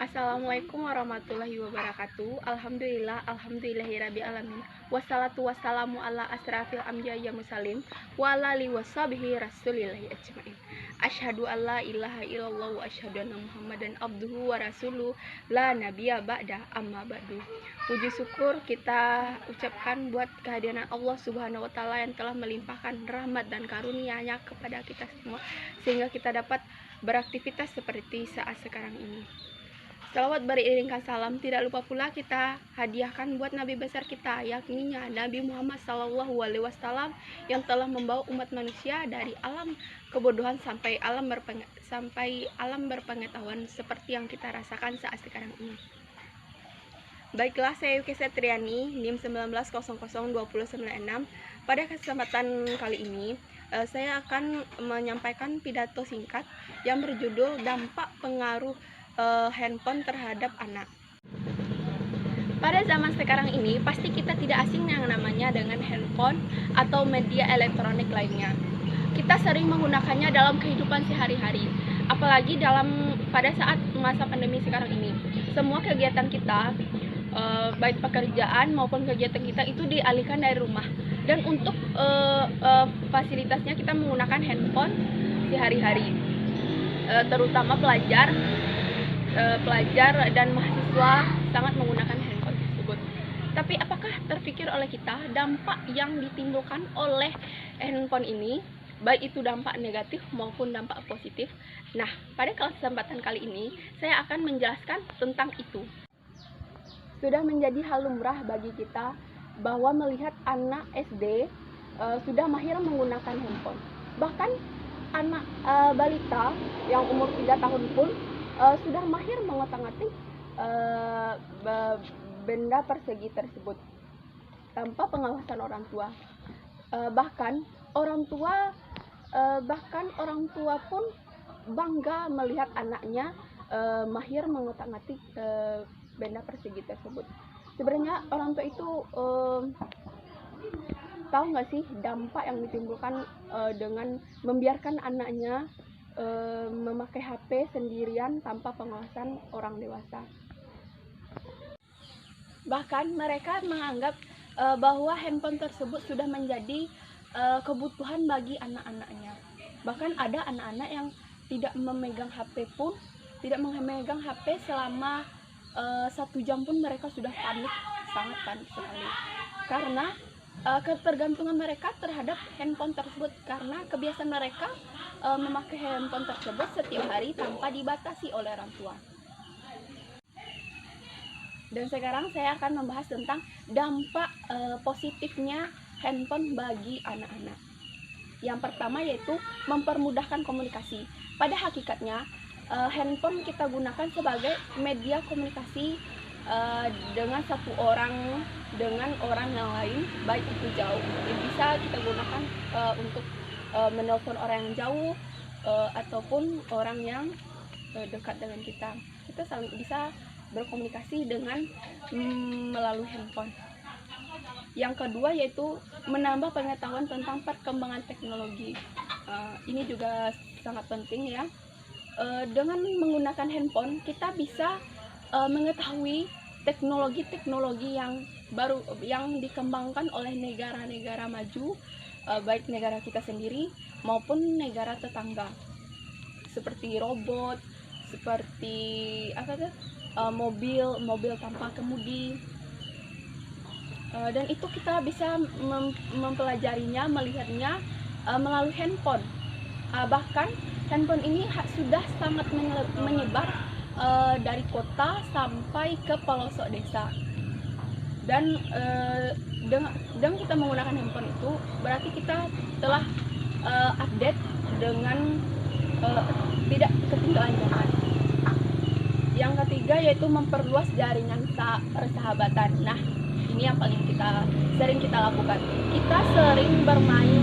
Assalamualaikum warahmatullahi wabarakatuh. Alhamdulillahirabbil alamin. Wassalatu wassalamu ala asrafil anbiya'i wa mursalin wa ala alihi washabihi rasulillahi ajmain. Asyhadu alla ilaha illallah wa asyhadu anna Muhammadan abduhu wa rasuluh la nabiyya ba'da amma ba'du. Puji syukur kita ucapkan buat kehadiran Allah Subhanahu wa taala yang telah melimpahkan rahmat dan karunia-Nya kepada kita semua sehingga kita dapat beraktivitas seperti saat sekarang ini. Salawat beriringkan salam tidak lupa pula kita hadiahkan buat Nabi besar kita, yakni Nabi Muhammad SAW yang telah membawa umat manusia dari alam kebodohan sampai alam berpengetahuan seperti yang kita rasakan saat sekarang ini. Baiklah, saya Yuki Setriani, NIM 19002096. Pada kesempatan kali ini, saya akan menyampaikan pidato singkat yang berjudul Dampak Pengaruh handphone terhadap anak. Pada zaman sekarang ini, pasti kita tidak asing yang namanya dengan handphone atau media elektronik lainnya. Kita sering menggunakannya dalam kehidupan sehari-hari, apalagi pada saat masa pandemi sekarang ini. Semua kegiatan kita, baik pekerjaan maupun kegiatan kita itu dialihkan dari rumah. Dan untuk fasilitasnya kita menggunakan handphone sehari-hari, terutama pelajar dan mahasiswa sangat menggunakan handphone tersebut. Tapi apakah terpikir oleh kita dampak yang ditimbulkan oleh handphone ini, baik itu dampak negatif maupun dampak positif? Nah, pada kesempatan kali ini saya akan menjelaskan tentang itu. Sudah menjadi hal lumrah bagi kita bahwa melihat anak SD sudah mahir menggunakan handphone. Bahkan anak balita yang umur 3 tahun pun sudah mahir mengotak-atik benda persegi tersebut tanpa pengawasan orang tua. Bahkan orang tua pun bangga melihat anaknya mahir mengotak-atik benda persegi tersebut. Sebenarnya orang tua itu tahu nggak sih dampak yang ditimbulkan dengan membiarkan anaknya memakai HP sendirian tanpa pengawasan orang dewasa. Bahkan mereka menganggap bahwa handphone tersebut sudah menjadi kebutuhan bagi anak-anaknya. Bahkan ada anak-anak yang tidak memegang HP selama 1 jam pun mereka sudah panik, sangat panik sekali. Karena ketergantungan mereka terhadap handphone tersebut, karena kebiasaan mereka memakai handphone tersebut setiap hari tanpa dibatasi oleh orang tua. Dan sekarang saya akan membahas tentang dampak positifnya handphone bagi anak-anak. Yang pertama yaitu mempermudahkan komunikasi. Pada hakikatnya handphone kita gunakan sebagai media komunikasi dengan satu orang dengan orang yang lain, baik itu jauh. Bisa kita gunakan untuk menelpon orang yang jauh ataupun orang yang dekat dengan kita. Kita bisa berkomunikasi dengan melalui handphone. Yang kedua yaitu menambah pengetahuan tentang perkembangan teknologi. Ini juga sangat penting ya. Dengan menggunakan handphone kita bisa mengetahui teknologi-teknologi yang baru yang dikembangkan oleh negara-negara maju, baik negara kita sendiri maupun negara tetangga, seperti robot, seperti mobil tanpa kemudi, dan itu kita bisa mempelajarinya, melihatnya melalui handphone. Bahkan handphone ini sudah sangat menyebar dari kota sampai ke pelosok desa. Dan dengan kita menggunakan handphone itu berarti kita telah update dengan tidak ketinggalan zaman. Yang ketiga yaitu memperluas jaringan persahabatan. Nah, ini yang sering kita lakukan. Kita sering bermain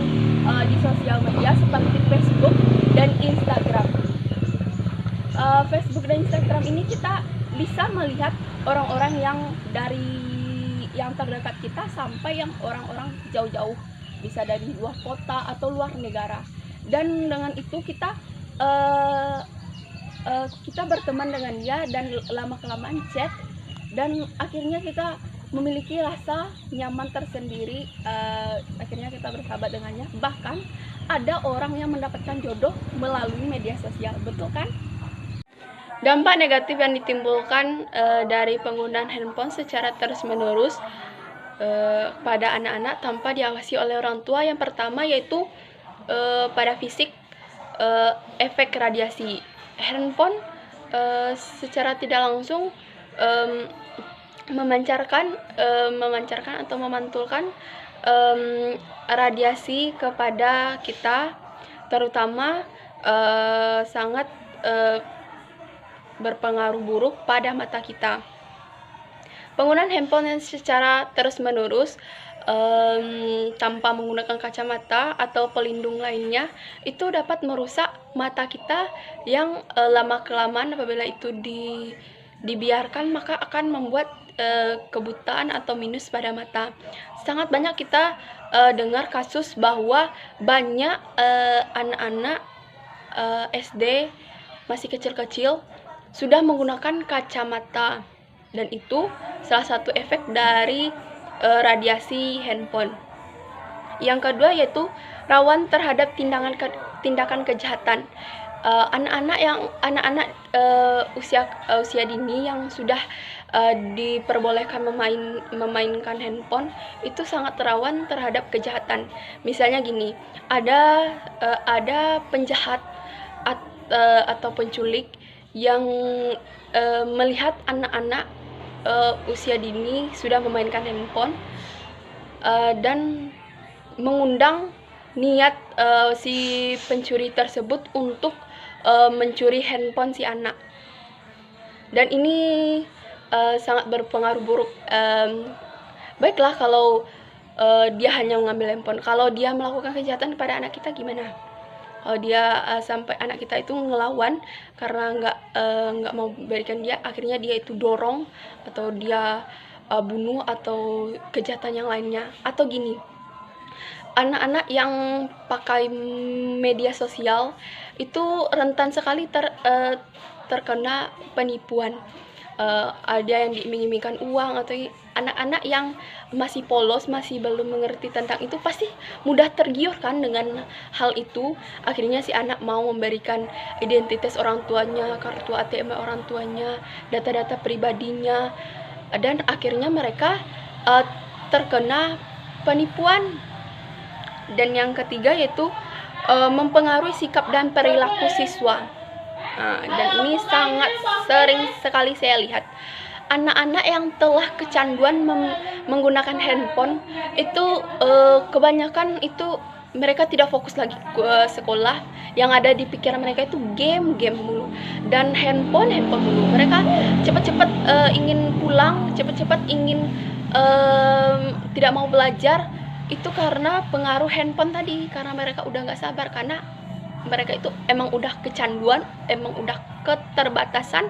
di sosial media seperti Facebook dan Instagram. Facebook dan Instagram ini kita bisa melihat orang-orang yang terdekat kita sampai yang orang-orang jauh-jauh, bisa dari luar kota atau luar negara. Dan dengan itu kita kita berteman dengan dia dan lama kelamaan chat, dan akhirnya kita memiliki rasa nyaman tersendiri. Akhirnya kita bersahabat dengannya. Bahkan ada orang yang mendapatkan jodoh melalui media sosial, betul kan? Dampak negatif yang ditimbulkan dari penggunaan handphone secara terus-menerus pada anak-anak tanpa diawasi oleh orang tua, yang pertama yaitu pada fisik, efek radiasi. Handphone secara tidak langsung memancarkan atau memantulkan radiasi kepada kita, terutama sangat berpengaruh buruk pada mata kita. Penggunaan handphone yang secara terus-menerus tanpa menggunakan kacamata atau pelindung lainnya itu dapat merusak mata kita, yang lama-kelamaan apabila itu dibiarkan maka akan membuat kebutaan atau minus pada mata. Sangat banyak kita dengar kasus bahwa banyak anak-anak SD masih kecil-kecil sudah menggunakan kacamata, dan itu salah satu efek dari radiasi handphone. Yang kedua yaitu rawan terhadap tindakan kejahatan. Anak-anak usia dini yang sudah diperbolehkan memainkan handphone itu sangat rawan terhadap kejahatan. Misalnya gini, ada penjahat atau penculik yang melihat anak-anak usia dini sudah memainkan handphone dan mengundang niat si pencuri tersebut untuk mencuri handphone si anak, dan ini sangat berpengaruh buruk. Baiklah kalau dia hanya mengambil handphone, kalau dia melakukan kejahatan kepada anak kita gimana? Kalau dia sampai anak kita itu ngelawan karena nggak mau berikan dia, akhirnya dia itu dorong atau dia bunuh atau kejahatan yang lainnya. Atau gini, anak-anak yang pakai media sosial itu rentan sekali terkena penipuan. Ada yang diiming-imingkan uang, atau anak-anak yang masih polos, masih belum mengerti tentang itu pasti mudah tergiurkan dengan hal itu. Akhirnya si anak mau memberikan identitas orang tuanya, kartu ATM orang tuanya, data-data pribadinya, dan akhirnya mereka terkena penipuan. Dan yang ketiga yaitu mempengaruhi sikap dan perilaku siswa. Dan ini sangat sering sekali saya lihat anak-anak yang telah kecanduan menggunakan handphone itu kebanyakan itu mereka tidak fokus lagi ke sekolah. Yang ada di pikiran mereka itu game mulu dan handphone mulu. Mereka cepat-cepat ingin pulang, cepat-cepat ingin tidak mau belajar. Itu karena pengaruh handphone tadi, karena mereka udah nggak sabar, karena mereka itu emang udah kecanduan, emang udah keterbatasan,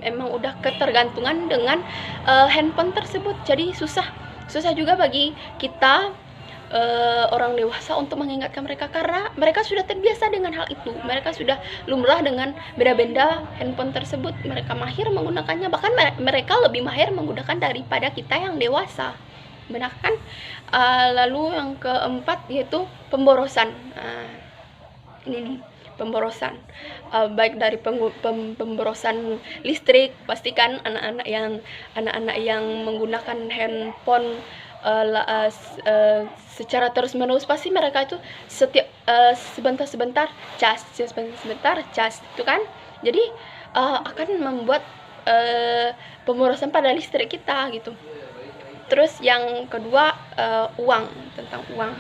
emang udah ketergantungan dengan handphone tersebut. Jadi susah juga bagi kita orang dewasa untuk mengingatkan mereka, karena mereka sudah terbiasa dengan hal itu. Mereka sudah lumrah dengan benda-benda handphone tersebut. Mereka mahir menggunakannya, bahkan mereka lebih mahir menggunakan daripada kita yang dewasa. Benar kan? Lalu yang keempat yaitu pemborosan. Ini nih, pemborosan, baik dari pemborosan listrik. Pastikan anak-anak yang menggunakan handphone secara terus-menerus, pasti mereka itu setiap sebentar cas itu kan. Jadi akan membuat pemborosan pada listrik kita gitu. Terus yang kedua tentang uang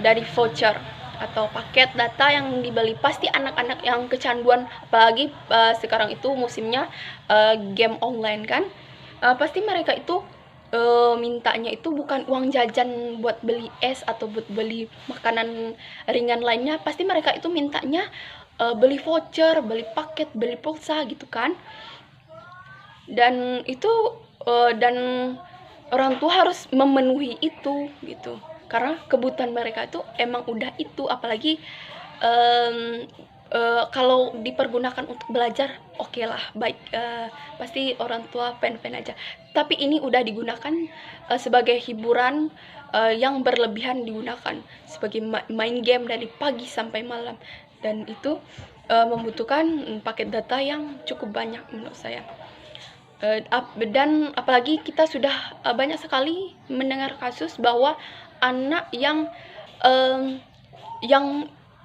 dari voucher atau paket data yang dibeli. Pasti anak-anak yang kecanduan, apalagi sekarang itu musimnya game online kan, pasti mereka itu mintanya itu bukan uang jajan buat beli es atau buat beli makanan ringan lainnya. Pasti mereka itu mintanya beli voucher, beli paket, beli pulsa gitu kan. Dan itu dan orang tua harus memenuhi itu gitu, karena kebutuhan mereka itu emang udah itu. Apalagi kalau dipergunakan untuk belajar, oke lah, baik, pasti orang tua fan-fan aja. Tapi ini udah digunakan sebagai hiburan, yang berlebihan digunakan sebagai main game dari pagi sampai malam, dan itu membutuhkan paket data yang cukup banyak menurut saya. Dan apalagi kita sudah banyak sekali mendengar kasus bahwa anak yang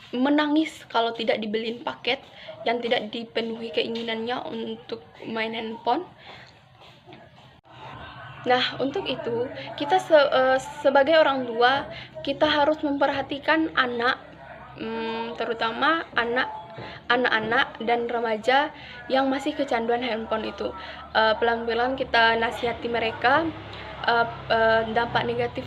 menangis kalau tidak dibeliin paket, yang tidak dipenuhi keinginannya untuk main handphone. Nah, untuk itu kita sebagai orang tua, kita harus memperhatikan anak, terutama anak-anak dan remaja yang masih kecanduan handphone itu. Pelan-pelan kita nasihati mereka dampak negatif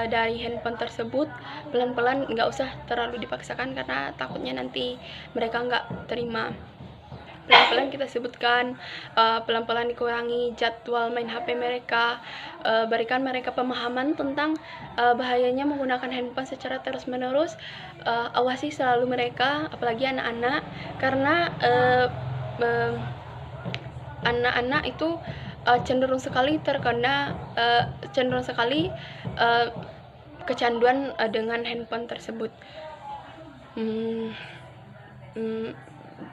dari handphone tersebut. Pelan-pelan, nggak usah terlalu dipaksakan karena takutnya nanti mereka nggak terima. Pelan-pelan kita sebutkan, pelan-pelan dikurangi jadwal main HP mereka, berikan mereka pemahaman tentang bahayanya menggunakan handphone secara terus-menerus. Awasi selalu mereka, apalagi anak-anak, karena anak-anak itu cenderung sekali kecanduan dengan handphone tersebut.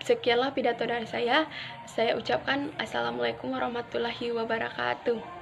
Sekianlah pidato dari saya. Saya ucapkan assalamualaikum warahmatullahi wabarakatuh.